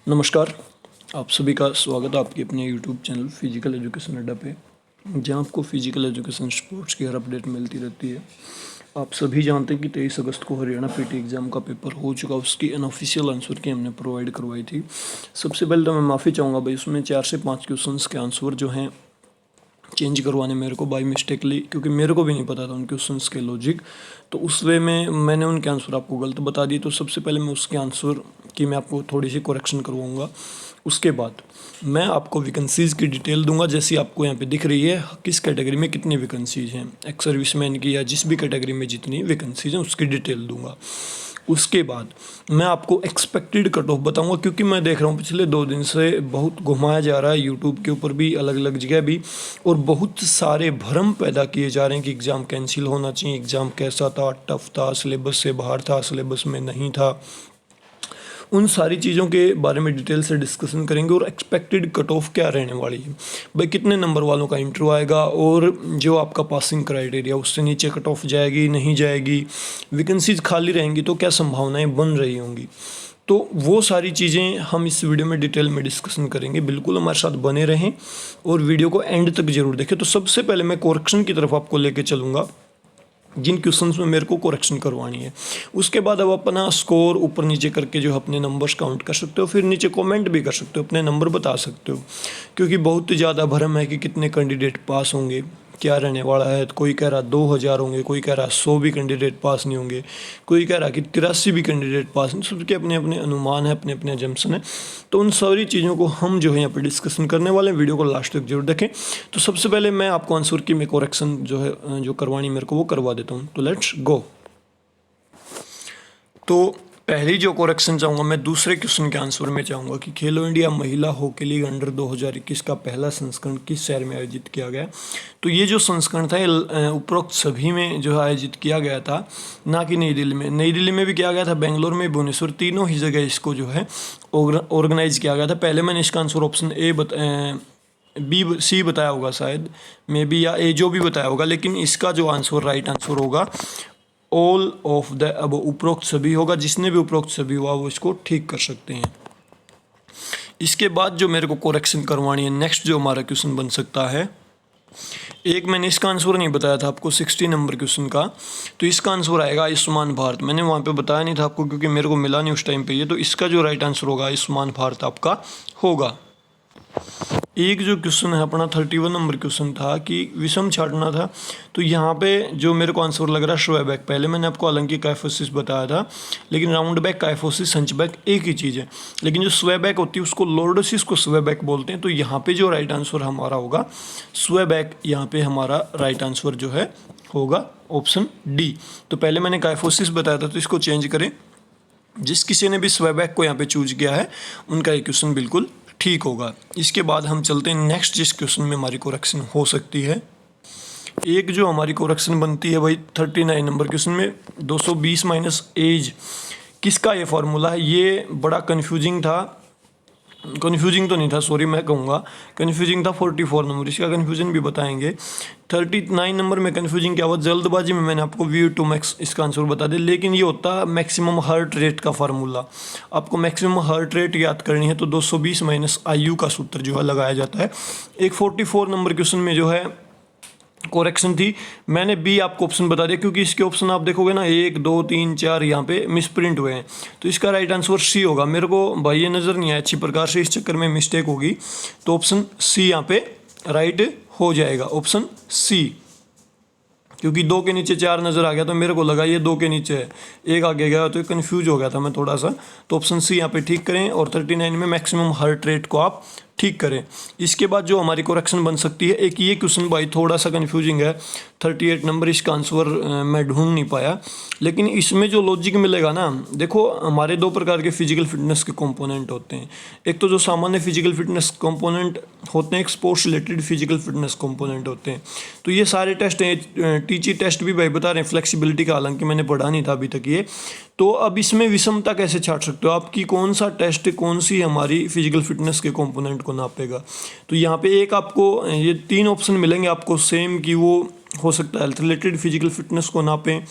नमस्कार। आप सभी का स्वागत है आपके अपने यूट्यूब चैनल फिजिकल एजुकेशन अड्डा पे, जहां आपको फिजिकल एजुकेशन स्पोर्ट्स की हर अपडेट मिलती रहती है। आप सभी जानते हैं कि 23 अगस्त को हरियाणा पीटी एग्ज़ाम का पेपर हो चुका, उसकी अनऑफिशियल आंसर की हमने प्रोवाइड करवाई थी। सबसे पहले तो मैं माफ़ी चाहूँगा भाई, उसमें 4 से 5 क्वेश्चंस के आंसर जो हैं चेंज करवाने मेरे को बाई मिस्टेकली, क्योंकि मेरे को भी नहीं पता था उन क्वेश्चंस के लॉजिक, तो उस वे में मैंने उनके आंसर आपको गलत बता दिए। तो सबसे पहले मैं उसके आंसर की मैं आपको थोड़ी सी करेक्शन करवाऊंगा। उसके बाद मैं आपको वैकेंसीज़ की डिटेल दूंगा, जैसी आपको यहाँ पे दिख रही है, किस कैटेगरी में कितनी वैकेंसीज़ हैं, एक्स सर्विसमैन की या जिस भी कैटेगरी में जितनी वैकेंसीज़ हैं उसकी डिटेल दूंगा। उसके बाद मैं आपको एक्सपेक्टेड कट ऑफ बताऊंगा, क्योंकि मैं देख रहा हूँ पिछले 2 दिन से बहुत घुमाया जा रहा है यूट्यूब के ऊपर भी, अलग अलग जगह भी, और बहुत सारे भ्रम पैदा किए जा रहे हैं कि एग्ज़ाम कैंसिल होना चाहिए, एग्ज़ाम कैसा था, टफ था, सिलेबस से बाहर था, सिलेबस में नहीं था। उन सारी चीज़ों के बारे में डिटेल से डिस्कशन करेंगे और एक्सपेक्टेड कट ऑफ क्या रहने वाली है, भाई कितने नंबर वालों का इंटरव्यू आएगा, और जो आपका पासिंग क्राइटेरिया उससे नीचे कट ऑफ जाएगी नहीं जाएगी, वैकेंसीज खाली रहेंगी तो क्या संभावनाएं बन रही होंगी। तो वो सारी चीज़ें हम इस वीडियो में डिटेल में डिस्कशन करेंगे। बिल्कुल हमारे साथ बने रहें और वीडियो को एंड तक जरूर देखें। तो सबसे पहले मैं करेक्शन की तरफ आपको लेके चलूँगा, जिन क्वेश्चंस में मेरे को करेक्शन करवानी है। उसके बाद अब अपना स्कोर ऊपर नीचे करके जो अपने नंबर्स काउंट कर सकते हो, फिर नीचे कमेंट भी कर सकते हो, अपने नंबर बता सकते हो, क्योंकि बहुत ज़्यादा भ्रम है कि कितने कैंडिडेट पास होंगे, क्या रहने वाला है। तो कोई कह रहा 2000 होंगे, कोई कह रहा 100 भी कैंडिडेट पास नहीं होंगे, कोई कह रहा कि 83 भी कैंडिडेट पास नहीं। सबके अपने अपने अनुमान है, अपने अपने जम्पसन है। तो उन सारी चीज़ों को हम जो है यहाँ पर डिस्कशन करने वाले हैं। वीडियो को लास्ट तक जरूर देखें। तो सबसे पहले मैं आपको आंसर की मैं करेक्शन जो है जो करवानी मेरे को वो करवा देता हूँ। तो लेट्स गो। तो पहली जो करेक्शन चाहूँगा मैं दूसरे क्वेश्चन के आंसर में चाहूँगा कि खेलो इंडिया महिला हॉकी लीग अंडर 2021 का पहला संस्करण किस शहर में आयोजित किया गया। तो ये जो संस्करण था ये उपरोक्त सभी में जो है आयोजित किया गया था, ना कि नई दिल्ली में। नई दिल्ली में भी किया गया था, बेंगलोर में, भुवनेश्वर, तीनों ही जगह इसको जो है ऑर्गेनाइज किया गया था। पहले मैंने इसका आंसर ऑप्शन सी बताया होगा शायद, मे बी, या ए जो भी बताया होगा, लेकिन इसका जो आंसर राइट आंसर होगा ऑल ऑफ द अब, उपरोक्त सभी होगा। जिसने भी उपरोक्त सभी हुआ वो इसको ठीक कर सकते हैं। इसके बाद जो मेरे को करेक्शन करवानी है, नेक्स्ट जो हमारा क्वेश्चन बन सकता है, एक मैंने इसका आंसर नहीं बताया था आपको 60 नंबर क्वेश्चन का। तो इसका आंसर आएगा आयुष्मान भारत। मैंने वहाँ पे बताया नहीं था आपको, क्योंकि मेरे को मिला नहीं उस टाइम पे ये। तो इसका जो राइट आंसर होगा आयुष्मान भारत आपका होगा। एक जो क्वेश्चन है अपना 31 नंबर क्वेश्चन था कि विषम छाटना था। तो यहाँ पे जो मेरे को आंसर लग रहा है स्वेबैक। पहले मैंने आपको हालांकि काइफोसिस बताया था, लेकिन राउंड बैक, काइफोसिस, हंचबैक एक ही चीज़ है। लेकिन जो स्वेबैक होती है उसको लॉर्डोसिस को स्वेबैक बोलते हैं। तो यहाँ पे जो राइट आंसर हमारा होगा स्वेबैक, यहाँ पे हमारा राइट आंसर जो है होगा ऑप्शन डी। तो पहले मैंने काइफोसिस बताया था, तो इसको चेंज करें। जिस किसी ने भी स्वेबैक को यहाँ पे चूज किया है उनका ये क्वेश्चन बिल्कुल ठीक होगा। इसके बाद हम चलते हैं नेक्स्ट, जिस क्वेश्चन में हमारी करेक्शन हो सकती है। एक जो हमारी करेक्शन बनती है भाई 39 नंबर क्वेश्चन में, 220 माइनस एज किसका ये फॉर्मूला है। ये बड़ा कन्फ्यूजिंग था, कन्फ्यूजिंग तो नहीं था, सॉरी मैं कहूँगा कन्फ्यूजिंग था। 44 नंबर, इसका कन्फ्यूजन भी बताएंगे। 39 नंबर में कन्फ्यूजिंग क्या हुआ, जल्दबाजी में मैंने आपको V2max इसका आंसर बता दिया, लेकिन ये होता है मैक्सिमम हार्ट रेट का फार्मूला। आपको मैक्सिमम हार्ट रेट याद करनी है तो 220 माइनस IU का सूत्र जो है लगाया जाता है। एक 44 नंबर क्वेश्चन में जो है करेक्शन थी, मैंने बी आपको ऑप्शन बता दिया, क्योंकि इसके ऑप्शन आप देखोगे ना 1 2 3 4 यहाँ पे मिसप्रिंट हुए हैं। तो इसका राइट आंसर सी होगा। मेरे को भाई ये नज़र नहीं आया अच्छी प्रकार से, इस चक्कर में मिस्टेक होगी। तो ऑप्शन सी यहाँ पे राइट हो जाएगा, ऑप्शन सी। क्योंकि 2 के नीचे 4 नज़र आ गया तो मेरे को लगा ये 2 के नीचे है, एक आगे गया तो कन्फ्यूज हो गया था मैं थोड़ा सा। तो ऑप्शन सी यहाँ पे ठीक करें और 39 में मैक्सिमम हार्ट रेट को आप ठीक करें। इसके बाद जो हमारी करेक्शन बन सकती है, एक ये क्वेश्चन भाई थोड़ा सा कन्फ्यूजिंग है, 38 नंबर, इसका आंसर मैं ढूंढ नहीं पाया, लेकिन इसमें जो लॉजिक मिलेगा ना, देखो हमारे 2 प्रकार के फिजिकल फिटनेस के कंपोनेंट होते हैं। एक तो जो सामान्य फिजिकल फिटनेस कंपोनेंट होते हैं, एक sports related physical fitness component होते हैं। तो ये सारे टेस्ट हैं, टीची टेस्ट भी भाई बता रहे हैं फ्लेक्सिबिलिटी का, हालांकि मैंने पढ़ा नहीं था अभी तक ये। तो अब इसमें विषमता कैसे छाट सकते हो आपकी, कौन सा टेस्ट कौन सी हमारी फिजिकल फिटनेस के कंपोनेंट को नापेगा। तो यहाँ पे एक आपको ये 3 ऑप्शन मिलेंगे आपको सेम, कि वो हो सकता है हेल्थ रिलेटेड फिजिकल फिटनेस को नापें,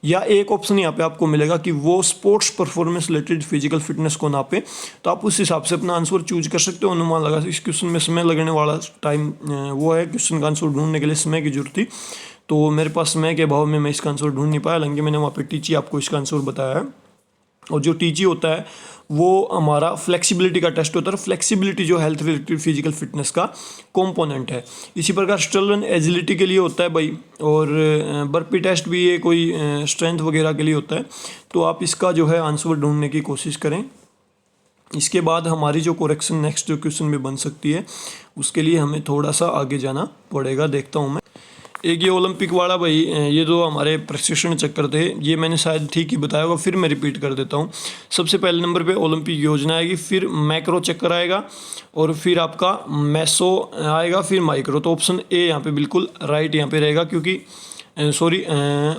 या एक ऑप्शन यहाँ पे आपको मिलेगा कि वो sports performance related physical fitness को नापे। तो आप उस हिसाब से अपना आंसर चूज कर सकते हो, अनुमान लगा। इस क्वेश्चन में समय लगने वाला टाइम वो है, क्वेश्चन का आंसर ढूंढने के लिए समय की जरूरत थी, तो मेरे पास समय के अभाव में मैं इसका आंसर ढूंढ नहीं पाया। हालांकि मैंने वहाँ पे टीची आपको इसका आंसर बताया है। और जो टीची होता है वो हमारा फ्लेक्सिबिलिटी का टेस्ट होता है। फ्लेक्सिबिलिटी जो हेल्थ रिलेटेड फिजिकल फिटनेस का कंपोनेंट है। इसी प्रकार स्टर्न एजिलिटी के लिए होता है भाई, और बर्पी टेस्ट भी ये कोई स्ट्रेंथ वगैरह के लिए होता है। तो आप इसका जो है आंसर ढूंढने की कोशिश करें। इसके बाद हमारी जो करेक्शन नेक्स्ट जो क्वेश्चन में बन सकती है, उसके लिए हमें थोड़ा सा आगे जाना पड़ेगा। देखता हूँ मैं। एक ये ओलंपिक वाला भाई, ये जो हमारे प्रशिक्षण चक्कर थे, ये मैंने शायद ठीक ही बताया होगा, फिर मैं रिपीट कर देता हूँ। सबसे पहले नंबर पे ओलंपिक योजना आएगी, फिर मैक्रो चक्कर आएगा, और फिर आपका मैसो आएगा, फिर माइक्रो। तो ऑप्शन ए यहाँ पे बिल्कुल राइट यहाँ पे रहेगा, क्योंकि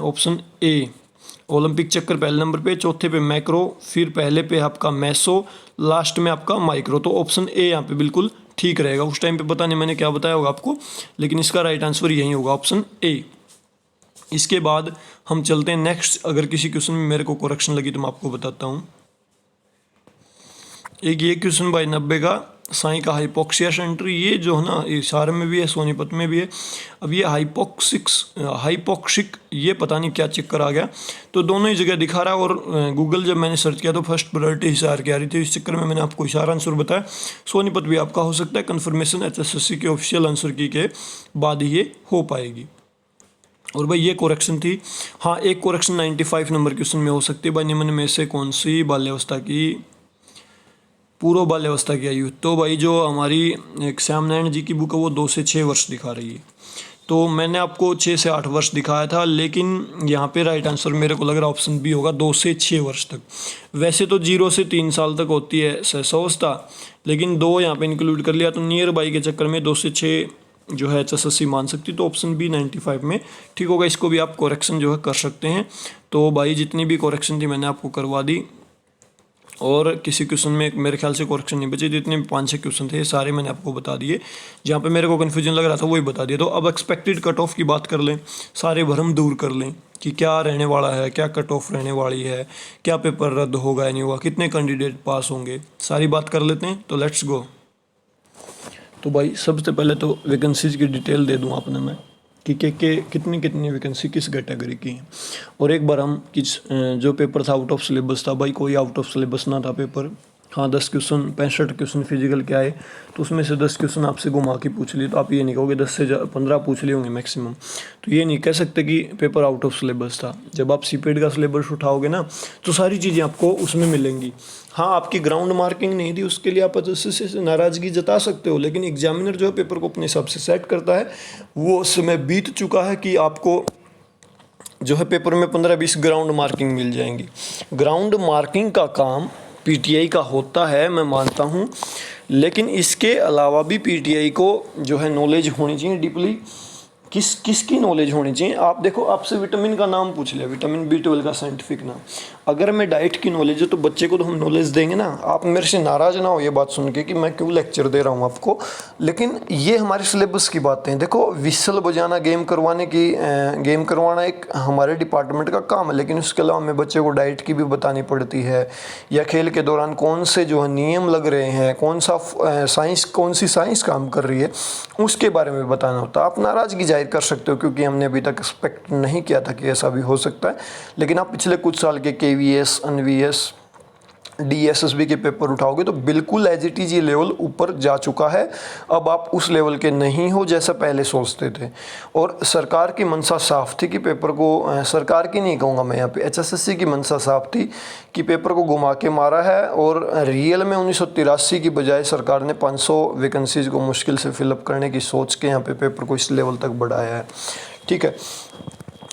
ऑप्शन ए ओलंपिक चक्कर पहले नंबर पे, चौथे पे मैक्रो, फिर पहले पे आपका मैसो, लास्ट में आपका माइक्रो। तो ऑप्शन ए यहाँ पे बिल्कुल ठीक रहेगा। उस टाइम पे पता नहीं मैंने क्या बताया होगा आपको, लेकिन इसका राइट आंसर यही होगा, ऑप्शन ए। इसके बाद हम चलते हैं नेक्स्ट। अगर किसी क्वेश्चन में मेरे को करेक्शन लगी तो मैं आपको बताता हूँ। एक ये क्वेश्चन भाई 90 का, साई का हाइपोक्सिया सेंटर, ये जो है ना इशारे में भी है, सोनीपत में भी है। अब ये हाइपोक्सिक ये पता नहीं क्या चक्कर आ गया, तो दोनों ही जगह दिखा रहा है। और गूगल जब मैंने सर्च किया तो फर्स्ट प्रायोरिटी हिसार की आ रही थी। इस चक्कर में मैंने आपको इशारा आंसर बताया। सोनीपत भी आपका हो सकता है, कन्फर्मेशन HSSC के ऑफिशियल आंसर की के बाद ही ये हो पाएगी। और भाई ये करेक्शन थी। हाँ, एक करेक्शन 95 नंबर क्वेश्चन में हो सकती है भाई, निम्न में से कौन सी बाल्यावस्था की पूर्व बाल्यावस्था की आयु। तो भाई जो हमारी एक श्याम नारायण जी की बुक है वो 2 से 6 वर्ष दिखा रही है, तो मैंने आपको 6 से 8 वर्ष दिखाया था, लेकिन यहाँ पे राइट आंसर मेरे को लग रहा है ऑप्शन बी होगा, 2 से 6 वर्ष तक। वैसे तो 0 से 3 साल तक होती है सहसावस्था, लेकिन 2 यहाँ पे इंक्लूड कर लिया, तो नियर बाई के चक्कर में 2 से 6 जो है HSSC मान सकती। तो ऑप्शन बी 95 में ठीक होगा। इसको भी आप करेक्शन जो है कर सकते हैं। तो भाई जितनी भी करेक्शन थी मैंने आपको करवा दी, और किसी क्वेश्चन में मेरे ख्याल से करेक्शन नहीं बचे। जितने 5-6 क्वेश्चन थे सारे मैंने आपको बता दिए। जहाँ पे मेरे को कन्फ्यूजन लग रहा था वही बता दिया। तो अब एक्सपेक्टेड कट ऑफ की बात कर लें, सारे भ्रम दूर कर लें कि क्या रहने वाला है, क्या कट ऑफ रहने वाली है, क्या पेपर रद्द होगा या नहीं होगा, कितने कैंडिडेट पास होंगे, सारी बात कर लेते हैं। तो लेट्स गो। तो भाई सबसे पहले तो वैकेंसीज की डिटेल दे दूँ आपने मैं कि कितनी कितनी वैकेंसी किस कैटेगरी की हैं। और एक बार हम किस जो पेपर था आउट ऑफ सिलेबस था भाई, कोई आउट ऑफ सिलेबस ना था पेपर। हाँ 10 क्वेश्चन 65 क्वेश्चन फिजिकल के आए, तो उसमें से 10 क्वेश्चन आपसे घुमा के पूछ लिए, तो आप ये नहीं कहोगे 10 से 15 पूछ लिए होंगे मैक्सिमम। तो ये नहीं कह सकते कि पेपर आउट ऑफ सिलेबस था। जब आप सीपेड का सिलेबस उठाओगे ना तो सारी चीज़ें आपको उसमें मिलेंगी। हाँ आपकी ग्राउंड मार्किंग नहीं थी, उसके लिए आप HSSC से नाराज़गी जता सकते हो, लेकिन एग्जामिनर जो है पेपर को अपने हिसाब से सेट करता है। वो समय बीत चुका है कि आपको जो है पेपर में 15-20 ग्राउंड मार्किंग मिल जाएंगी। ग्राउंड मार्किंग का काम PTI का होता है, मैं मानता हूँ, लेकिन इसके अलावा भी PTI को जो है नॉलेज होनी चाहिए डीपली। किसकी नॉलेज होनी चाहिए। आप देखो, आपसे विटामिन का नाम पूछ लिया, विटामिन B12 का साइंटिफिक नाम। अगर मैं डाइट की नॉलेज है तो बच्चे को तो हम नॉलेज देंगे ना। आप मेरे से नाराज़ ना हो ये बात सुन के कि मैं क्यों लेक्चर दे रहा हूँ आपको, लेकिन ये हमारे सिलेबस की बातें हैं। देखो विसल बजाना, गेम करवाना एक हमारे डिपार्टमेंट का काम है, लेकिन उसके अलावा हमें बच्चे को डाइट की भी बतानी पड़ती है, या खेल के दौरान कौन से जो है नियम लग रहे हैं, कौन सी साइंस काम कर रही है, उसके बारे में बताना होता है। आप नाराज़गी जाहिर कर सकते हो क्योंकि हमने अभी तक एक्सपेक्ट नहीं किया था कि ऐसा भी हो सकता है, लेकिन आप पिछले कुछ साल के KVS, NVS, DSSB के पेपर उठाओगे तो बिल्कुल एज इट इज ये लेवल ऊपर जा चुका है। अब आप उस लेवल के नहीं हो जैसा पहले सोचते थे। और सरकार की मंशा साफ थी कि पेपर को, सरकार की नहीं कहूँगा मैं यहाँ पे, HSSC की मंशा साफ थी कि पेपर को घुमा के मारा है। और रियल में 1983 की बजाय सरकार ने 500 वैकेंसीज को मुश्किल से फिलअप करने की सोच के यहाँ पे पेपर को इस लेवल तक बढ़ाया है। ठीक है,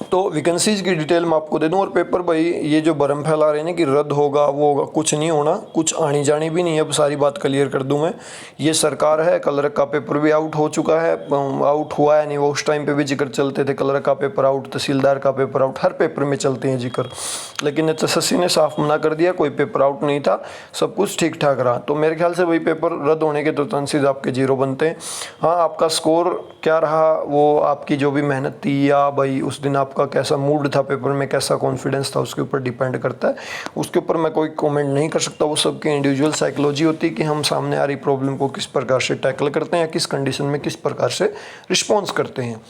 तो वैकेंसीज की डिटेल मैं आपको दे दूं। और पेपर भाई ये जो भरम फैला रहे हैं ना कि रद्द होगा वो होगा, कुछ नहीं होना, कुछ आनी जानी भी नहीं है। अब सारी बात क्लियर कर दूं मैं। ये सरकार है, क्लर्क का पेपर भी आउट हो चुका है, आउट हुआ है नहीं, वो उस टाइम पे भी जिक्र चलते थे, क्लर्क का पेपर आउट, तहसीलदार का पेपर आउट, हर पेपर में चलते हैं जिक्र। लेकिन HSSC ने साफ मना कर दिया, कोई पेपर आउट नहीं था, सब कुछ ठीक ठाक रहा। तो मेरे ख्याल से भाई पेपर रद्द होने के तो चांसेस आपके 0 बनते हैं। हाँ आपका स्कोर क्या रहा, वो आपकी जो भी मेहनत थी, या भाई उस दिन आपका आपका कैसा मूड था पेपर में, कैसा कॉन्फिडेंस था, उसके ऊपर डिपेंड करता है। उसके ऊपर मैं कोई कमेंट नहीं कर सकता, वो सबकी इंडिविजुअल साइकोलॉजी होती है कि हम सामने आ रही प्रॉब्लम को किस प्रकार से टैकल करते हैं या किस कंडीशन में किस प्रकार से रिस्पॉन्स करते हैं।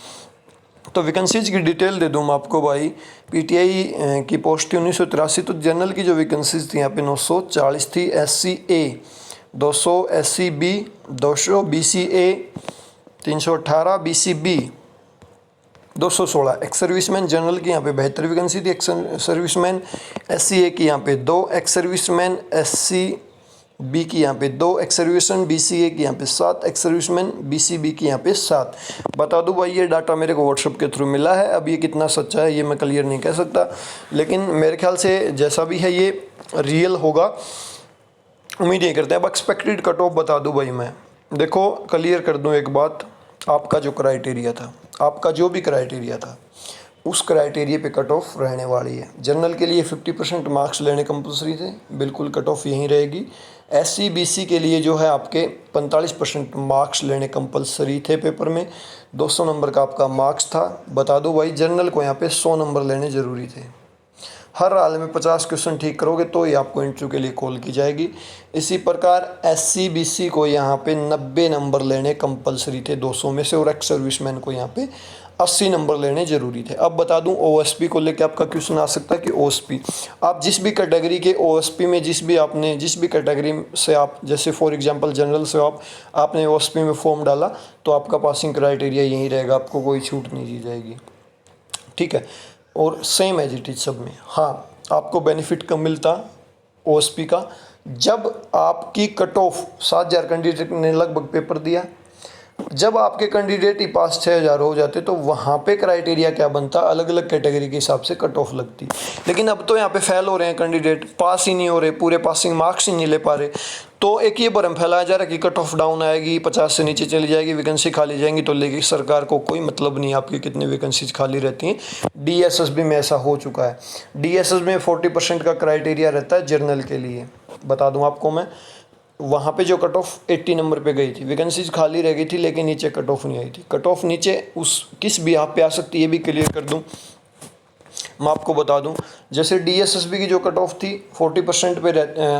तो वैकेंसीज की डिटेल दे दूँ मैं आपको भाई। पीटीआई की पोस्ट थी 1983, तो जनरल की जो वैकेंसीज थी यहाँ पे 940 थी। SC A 200, SC B 200, BC A 318, BC B 216। Ex serviceman general की यहाँ पे 72 वैकेंसी थी। एक्स सर्विसमैन SC A की यहाँ पे 2, एक्स सर्विसमैन SC B की यहाँ पे 2, एक्स सर्विसमैन BC A की यहाँ पे 7, एक्स सर्विसमैन BC B की यहाँ पे 7। बता दूँ भाई ये डाटा मेरे को व्हाट्सएप के थ्रू मिला है, अब ये कितना सच्चा है ये मैं क्लियर नहीं कह सकता, लेकिन मेरे ख्याल से जैसा भी है ये रियल होगा, उम्मीद ये करते हैं। अब एक्सपेक्टेड कट ऑफ बता दूँ भाई मैं, देखो क्लियर कर दूँ एक बात, आपका जो क्राइटेरिया था, आपका जो भी क्राइटेरिया था उस क्राइटेरिया पे कट ऑफ रहने वाली है। जनरल के लिए 50% मार्क्स लेने कंपलसरी थे, बिल्कुल कट ऑफ यहीं रहेगी। SC BC के लिए जो है आपके 45% मार्क्स लेने कंपलसरी थे पेपर में, 200 नंबर का आपका मार्क्स था। बता दो भाई जनरल को यहाँ पे 100 नंबर लेने ज़रूरी थे। हर हाल में 50 क्वेश्चन ठीक करोगे तो ही आपको इंटरव्यू के लिए कॉल की जाएगी। इसी प्रकार SC BC को यहाँ पे 90 नंबर लेने कंपलसरी थे 200 में से, और एक्स सर्विसमैन को यहाँ पे 80 नंबर लेने ज़रूरी थे। अब बता दूं OSP को लेकर आपका क्वेश्चन आ सकता है कि OSP आप जिस भी कैटेगरी के OSP में जिस भी कैटेगरी से आप, जैसे फॉर एग्जांपल जनरल से आपने OSP में फॉर्म डाला तो आपका पासिंग क्राइटेरिया यही रहेगा, आपको कोई छूट नहीं दी जाएगी, ठीक है। और सेम एज इट इज सब में। हाँ, आपको बेनिफिट कब मिलता OSP का, जब आपकी कट ऑफ 7,000 कैंडिडेट ने लगभग पेपर दिया, जब आपके कैंडिडेट ही पास 6,000 हो जाते तो वहाँ पे क्राइटेरिया क्या बनता, अलग अलग कैटेगरी के हिसाब से कट ऑफ लगती। लेकिन अब तो यहाँ पे फेल हो रहे हैं कैंडिडेट, पास ही नहीं हो रहे, पूरे पासिंग मार्क्स ही नहीं ले पा रहे, तो एक ये भरम फैलाया जा रहा है कि कट ऑफ डाउन आएगी, 50 से नीचे चली जाएगी, वैकेंसी खाली जाएंगी, तो लेकिन सरकार को कोई मतलब नहीं आपकी कितनी वैकेंसीज खाली रहती हैं। DSSB में ऐसा हो चुका है। DSSB में 40% का क्राइटेरिया रहता है जर्नल के लिए, बता दूँ आपको मैं। वहाँ पे जो कट ऑफ 80 नंबर पे गई थी, वैकेंसीज खाली रह गई थी, लेकिन नीचे कट ऑफ नहीं आई थी। कट ऑफ नीचे उस किस बिहाफ पे आ सकती है ये भी क्लियर कर दूं, मैं आपको बता दूं। जैसे DSSB की जो कट ऑफ थी 40% पे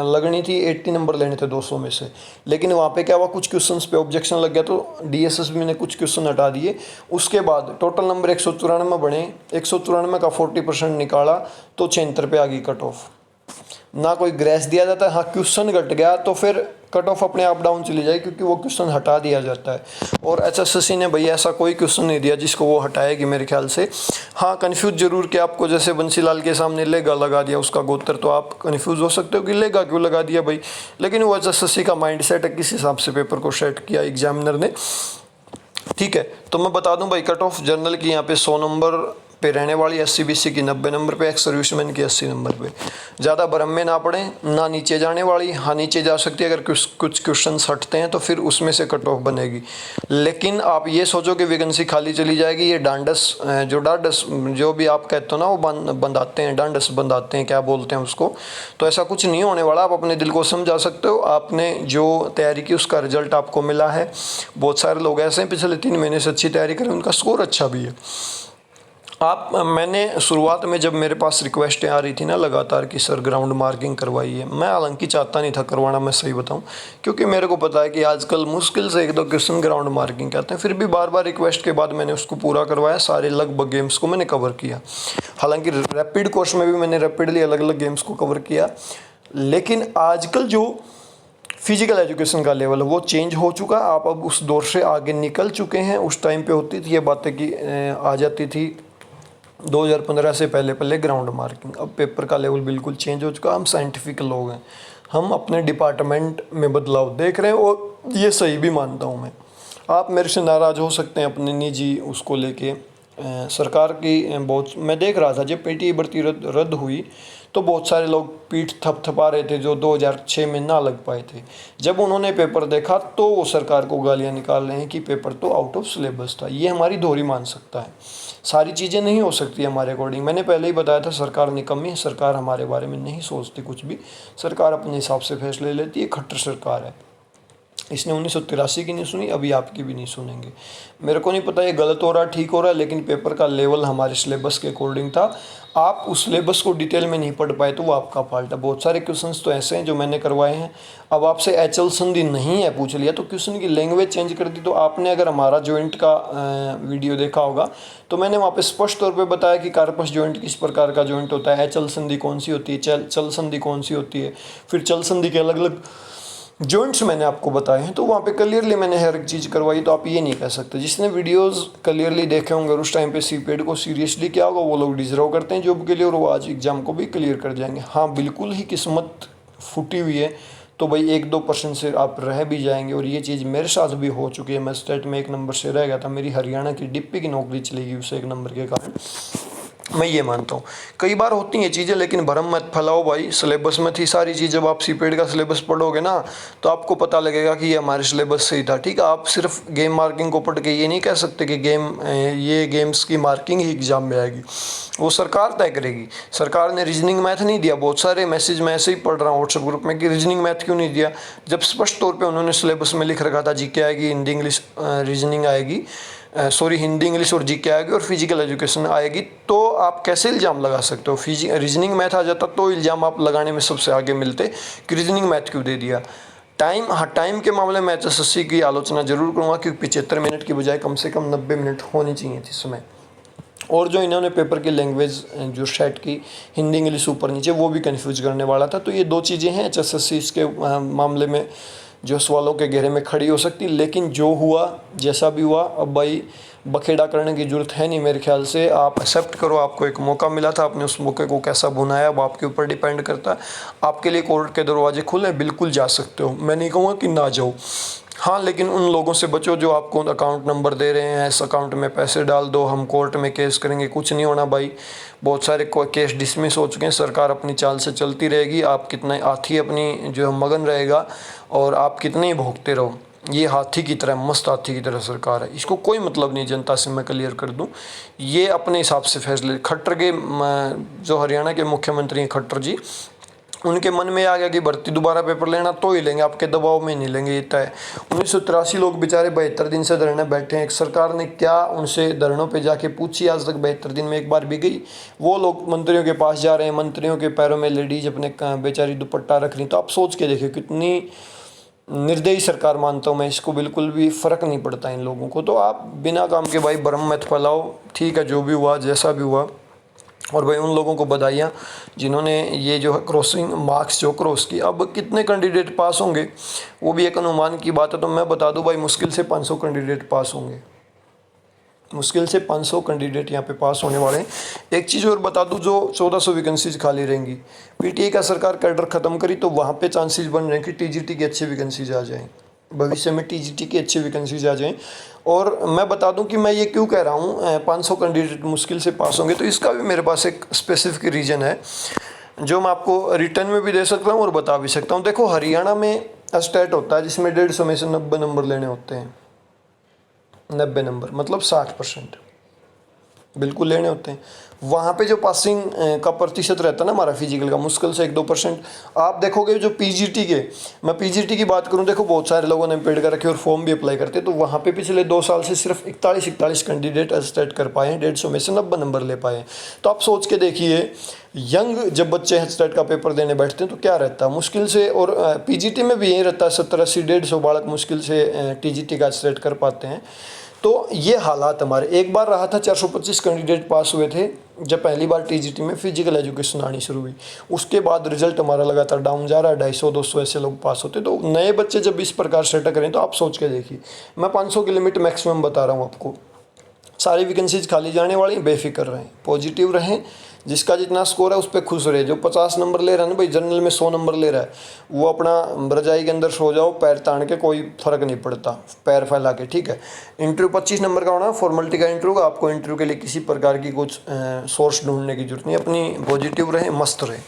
लगनी थी, 80 नंबर लेने थे 200 में से, लेकिन वहाँ पे क्या हुआ, कुछ क्वेश्चंस पे ऑब्जेक्शन लग गया तो DSSB ने कुछ क्वेश्चन हटा दिए। उसके बाद टोटल नंबर 194 बने, 194 का 40% निकाला तो 76 पे आ गई कट ऑफ। ना कोई ग्रेस दिया जाता है, हाँ क्वेश्चन घट गया तो फिर कट ऑफ अपने आप डाउन चली जाएगी, क्योंकि वो क्वेश्चन हटा दिया जाता है। और HSSC ने भैया ऐसा कोई क्वेश्चन नहीं दिया जिसको वो हटाएगी मेरे ख्याल से। हाँ कंफ्यूज जरूर कि आपको जैसे बंसीलाल के सामने लेगा लगा दिया उसका गोत्र, तो आप कंफ्यूज हो सकते हो कि लेगा क्यों लगा दिया भाई, लेकिन वो HSSC का माइंड सेट है, किस हिसाब से पेपर को सेट किया एग्जामिनर ने, ठीक है। तो मैं बता दूं भाई कट ऑफ जनरल की यहाँ पे 100 नंबर पे रहने वाली, SC BC की 90 नंबर पे, एक्स सर्विसमैन की 80 नंबर पे। ज़्यादा भरम में ना पड़े, ना नीचे जाने वाली, हाँ नीचे जा सकती है अगर कुछ क्वेश्चन हटते हैं तो फिर उसमें से कट ऑफ बनेगी। लेकिन आप ये सोचो कि वैकेंसी खाली चली जाएगी, ये डांडस जो भी आप कहते हो ना, वो बंधाते हैं, डांडस बंधाते हैं, क्या बोलते हैं उसको, तो ऐसा कुछ नहीं होने वाला। आप अपने दिल को समझा सकते हो, आपने जो तैयारी की उसका रिजल्ट आपको मिला है। बहुत सारे लोग ऐसे हैं पिछले 3 महीने से अच्छी तैयारी करें, उनका स्कोर अच्छा भी है। मैंने शुरुआत में जब मेरे पास रिक्वेस्टें आ रही थी ना लगातार कि सर ग्राउंड मार्किंग करवाइए, मैं हालांकि चाहता नहीं था करवाना, मैं सही बताऊं, क्योंकि मेरे को पता है कि आजकल मुश्किल से 1-2 क्वेश्चन ग्राउंड मार्किंग के आते हैं। फिर भी बार बार रिक्वेस्ट के बाद मैंने उसको पूरा करवाया, सारे लगभग गेम्स को मैंने कवर किया। हालांकि रैपिड कोर्स में भी मैंने रैपिडली अलग अलग गेम्स को कवर किया, लेकिन आजकल जो फिजिकल एजुकेशन का लेवल है वो चेंज हो चुका है। आप अब उस दौर से आगे निकल चुके हैं। उस टाइम पे होती थी ये बातें कि आ जाती थी 2015 से पहले ग्राउंड मार्किंग। अब पेपर का लेवल बिल्कुल चेंज हो चुका। हम साइंटिफिक लोग हैं, हम अपने डिपार्टमेंट में बदलाव देख रहे हैं और ये सही भी मानता हूँ मैं। आप मेरे से नाराज़ हो सकते हैं अपने निजी उसको लेके। सरकार की बहुत, मैं देख रहा था जब PTE भर्ती रद्द हुई तो बहुत सारे लोग पीठ थपथपा रहे थे जो 2006 में ना लग पाए थे। जब उन्होंने पेपर देखा तो वो सरकार को गालियाँ निकाल रहे हैं कि पेपर तो आउट ऑफ सिलेबस था। ये हमारी धोरी मान सकता है, सारी चीज़ें नहीं हो सकती हमारे अकॉर्डिंग। मैंने पहले ही बताया था सरकार निकम्मी है, सरकार हमारे बारे में नहीं सोचती कुछ भी, सरकार अपने हिसाब से फैसले लेती है, खट्टर सरकार है। इसने 1983 की नहीं सुनी, अभी आपकी भी नहीं सुनेंगे। मेरे को नहीं पता ये गलत हो रहा ठीक हो रहा है, लेकिन पेपर का लेवल हमारे सिलेबस के अकॉर्डिंग था। आप उस सिलेबस को डिटेल में नहीं पढ़ पाए तो वो आपका फॉल्ट है। बहुत सारे क्वेश्चंस तो ऐसे हैं जो मैंने करवाए हैं। अब आपसे एचएल संधि नहीं है पूछ लिया तो क्वेश्चन की लैंग्वेज चेंज कर दी। तो आपने अगर हमारा जॉइंट का वीडियो देखा होगा तो मैंने वहाँ पे स्पष्ट तौर पे बताया कि कार्पस जॉइंट किस प्रकार का जॉइंट होता है, एचएल संधि कौन सी होती है, चल संधि कौन सी होती है, फिर चल संधि के अलग अलग जॉइंट्स मैंने आपको बताए हैं। तो वहाँ पे क्लियरली मैंने हर एक चीज़ करवाई। तो आप ये नहीं कह सकते। जिसने वीडियोस क्लियरली देखे होंगे और उस टाइम पे सीपेड को सीरियसली किया होगा वो लोग डिजर्व करते हैं जॉब के लिए, और वो आज एग्ज़ाम को भी क्लियर कर जाएंगे। हाँ, बिल्कुल ही किस्मत फूटी हुई है तो भाई 1-2% से आप रह भी जाएंगे, और ये चीज़ मेरे साथ भी हो चुकी है। मैं स्टेट में 1 नंबर से रह गया था, मेरी हरियाणा की डिप्टी की नौकरी चली गई उस 1 नंबर के कारण। मैं ये मानता हूँ कई बार होती हैं चीज़ें, लेकिन भरम मत फैलाओ भाई। सिलेबस में थी सारी चीज़। जब आप सीपेड का सिलेबस पढ़ोगे ना तो आपको पता लगेगा कि ये हमारे सिलेबस से ही था। ठीक है, आप सिर्फ गेम मार्किंग को पढ़ के ये नहीं कह सकते कि ये गेम्स की मार्किंग ही एग्ज़ाम में आएगी। वो सरकार तय करेगी। सरकार ने रीजनिंग मैथ नहीं दिया। बहुत सारे मैसेज मैं ऐसे ही पढ़ रहा हूँ व्हाट्सएप ग्रुप में कि रीजनिंग मैथ क्यों नहीं दिया, जब स्पष्ट तौर पर उन्होंने सिलेबस में लिख रखा था जीके आएगी, हिंदी इंग्लिश रीजनिंग आएगी, हिंदी इंग्लिश और जीके आएगी और फिजिकल एजुकेशन आएगी। तो आप कैसे इल्ज़ाम लगा सकते हो? रीजनिंग मैथ आ जाता तो इल्ज़ाम आप लगाने में सबसे आगे मिलते कि रीजनिंग मैथ क्यों दे दिया। टाइम के मामले में एचएसएससी की आलोचना जरूर करूँगा, क्योंकि 75 मिनट की बजाय कम से कम 90 मिनट होनी चाहिए थी इसमें। और जो इन्होंने पेपर की लैंग्वेज जो सेट की हिंदी इंग्लिश ऊपर नीचे, वो भी कन्फ्यूज करने वाला था। तो ये 2 चीज़ें हैं एचएसएससी इसके मामले में जो सवालों के घेरे में खड़ी हो सकती। लेकिन जो हुआ जैसा भी हुआ, अब भाई बखेड़ा करने की ज़रूरत है नहीं मेरे ख्याल से। आप एक्सेप्ट करो, आपको एक मौका मिला था, आपने उस मौके को कैसा भुनाया अब आपके ऊपर डिपेंड करता है। आपके लिए कोर्ट के दरवाजे खुले, बिल्कुल जा सकते हो। मैं नहीं कहूँगा कि ना जाओ, हाँ, लेकिन उन लोगों से बचो जो आपको अकाउंट नंबर दे रहे हैं, इस अकाउंट में पैसे डाल दो, हम कोर्ट में केस करेंगे। कुछ नहीं होना भाई। बहुत सारे केस डिसमिस हो चुके हैं। सरकार अपनी चाल से चलती रहेगी। आप कितना हाथी अपनी जो है मगन रहेगा और आप कितने ही भोगते रहो। ये हाथी की तरह, मस्त हाथी की तरह सरकार है। इसको कोई मतलब नहीं जनता से, मैं क्लियर कर दूं। ये अपने हिसाब से फैसले खट्टर के जो हरियाणा के मुख्यमंत्री हैं खट्टर जी, उनके मन में आ गया कि भर्ती दोबारा पेपर लेना तो ही लेंगे, आपके दबाव में नहीं लेंगे। ये तय। 1983 लोग बेचारे 72 दिन से धरने बैठे हैं। एक सरकार ने क्या उनसे धरनों पे जाके पूछी आज तक? 72 दिन में एक बार भी गई? वो लोग मंत्रियों के पास जा रहे हैं, मंत्रियों के पैरों में लेडीज अपने बेचारी दुपट्टा रख रही। तो आप सोच के देखिए कितनी निर्दयी सरकार मानता हूँ मैं इसको। बिल्कुल भी फ़र्क नहीं पड़ता इन लोगों को। तो आप बिना काम के भाई भ्रम मत फैलाओ। ठीक है, जो भी हुआ जैसा भी हुआ। और भाई उन लोगों को बधाइयाँ जिन्होंने ये जो है क्रॉसिंग मार्क्स जो क्रॉस की। अब कितने कैंडिडेट पास होंगे वो भी एक अनुमान की बात है। तो मैं बता दूं भाई, मुश्किल से 500 कैंडिडेट पास होंगे। मुश्किल से 500 कैंडिडेट यहाँ पे पास होने वाले हैं। एक चीज़ और बता दूं, जो 1400 वैकेंसीज खाली रहेंगी, पीटीए का सरकार कैडर ख़त्म करी तो वहाँ पे चांसेस बन रहे हैं कि टीजीटी की अच्छी वैकेंसीज आ जाएँ। भविष्य में टीजीटी की अच्छी वैकेंसीज आ जाएँ। और मैं बता दूं कि मैं ये क्यों कह रहा हूँ 500 कैंडिडेट मुश्किल से पास होंगे, तो इसका भी मेरे पास एक स्पेसिफिक रीज़न है जो मैं आपको रिटर्न में भी दे सकता हूँ और बता भी सकता हूँ। देखो, हरियाणा में स्टेट होता है जिसमें 150 में से 90 नंबर लेने होते हैं। 90 नंबर मतलब 60% बिल्कुल लेने होते हैं। वहाँ पे जो पासिंग का प्रतिशत रहता है ना हमारा फिजिकल का, मुश्किल से 1-2%। आप देखोगे जो पीजीटी के, मैं पीजीटी की बात करूँ, देखो बहुत सारे लोगों ने पेड कर रखे और फॉर्म भी अप्लाई करते हैं। तो वहाँ पे पिछले 2 साल से सिर्फ 41 कैंडिडेट एस्टेट कर पाए हैं, 150 में से 90 नंबर ले पाए हैं। तो आप सोच के देखिए, यंग जब बच्चे एस्टेट का पेपर देने बैठते हैं तो क्या रहता है मुश्किल से। और पीजीटी में भी यही रहता है, 70-80 150 बालक मुश्किल से टीजीटी का एस्टेट कर पाते हैं। तो ये हालात हमारे एक बार रहा था। 425 कैंडिडेट पास हुए थे जब पहली बार टीजीटी में फिजिकल एजुकेशन आनी शुरू हुई। उसके बाद रिजल्ट हमारा लगातार डाउन जा रहा है, 250-200 ऐसे लोग पास होते। तो नए बच्चे जब इस प्रकार सेट करें तो आप सोच के देखिए, मैं 500 की लिमिट मैक्सिमम बता रहा हूँ आपको। सारी वैकेंसीज खाली जाने वाली, बेफिक्र रहें, पॉजिटिव रहें। जिसका जितना स्कोर है उस पर खुश रहे। जो 50 नंबर ले रहा है ना भाई, जनरल में 100 नंबर ले रहा है, वो अपना रजाई के अंदर सो जाओ, पैर तान के, कोई फ़र्क नहीं पड़ता, पैर फैला के। ठीक है, इंटरव्यू 25 नंबर का होना, फॉर्मेलिटी का इंटरव्यू का। आपको इंटरव्यू के लिए किसी प्रकार की कुछ सोर्स ढूंढने की जरूरत नहीं, अपनी पॉजिटिव रहें, मस्त रहें।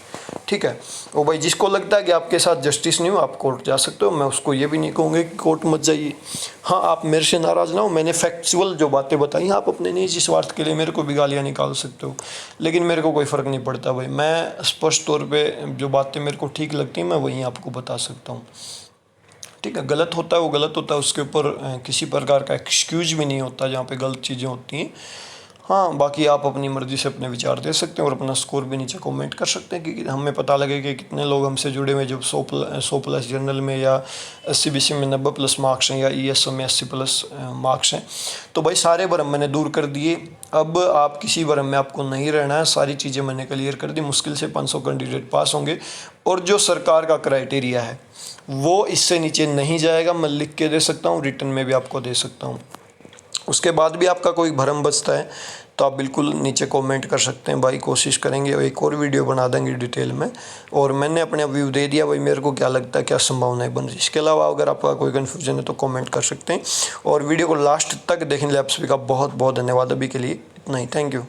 ठीक है। और भाई जिसको लगता है कि आपके साथ जस्टिस नहीं हो, आप कोर्ट जा सकते हो। मैं उसको ये भी नहीं कहूँगा कि कोर्ट मत जाइए। हाँ, आप मेरे से नाराज़ ना हो, मैंने फैक्चुअल जो बातें बताई, आप अपने निजी स्वार्थ के लिए मेरे को भी गालियाँ निकाल सकते हो, लेकिन मेरे को कोई फ़र्क नहीं पड़ता भाई। मैं स्पष्ट तौर पे जो बातें मेरे को ठीक लगती हैं मैं वही आपको बता सकता हूँ। ठीक है, गलत होता है वो गलत होता है, उसके ऊपर किसी प्रकार का एक्सक्यूज भी नहीं होता जहाँ पे गलत चीज़ें होती हैं। हाँ, बाकी आप अपनी मर्ज़ी से अपने विचार दे सकते हैं और अपना स्कोर भी नीचे कमेंट कर सकते हैं कि हमें पता लगे कि कितने लोग हमसे जुड़े हुए जो 100+ जनरल में या SCBC में 90+ मार्क्स हैं या ESO में 80+ मार्क्स हैं। तो भाई सारे भरम मैंने दूर कर दिए, अब आप किसी भरम में आपको नहीं रहना है, सारी चीज़ें मैंने क्लियर कर दी। मुश्किल से 500 कैंडिडेट पास होंगे और जो सरकार का क्राइटेरिया है वो इससे नीचे नहीं जाएगा। मैं लिख के दे सकता हूँ, रिटर्न में भी आपको दे सकता हूँ। उसके बाद भी आपका कोई भरम बचता है तो आप बिल्कुल नीचे कमेंट कर सकते हैं भाई, कोशिश करेंगे एक और वीडियो बना देंगे डिटेल में। और मैंने अपने व्यू दे दिया भाई, मेरे को क्या लगता है क्या संभावनाएं बन रही। इसके अलावा अगर आपका कोई कन्फ्यूजन है तो कमेंट कर सकते हैं और वीडियो को लास्ट तक देखने के लिए आप सभी का बहुत बहुत धन्यवाद। अभी के लिए इतना ही, थैंक यू।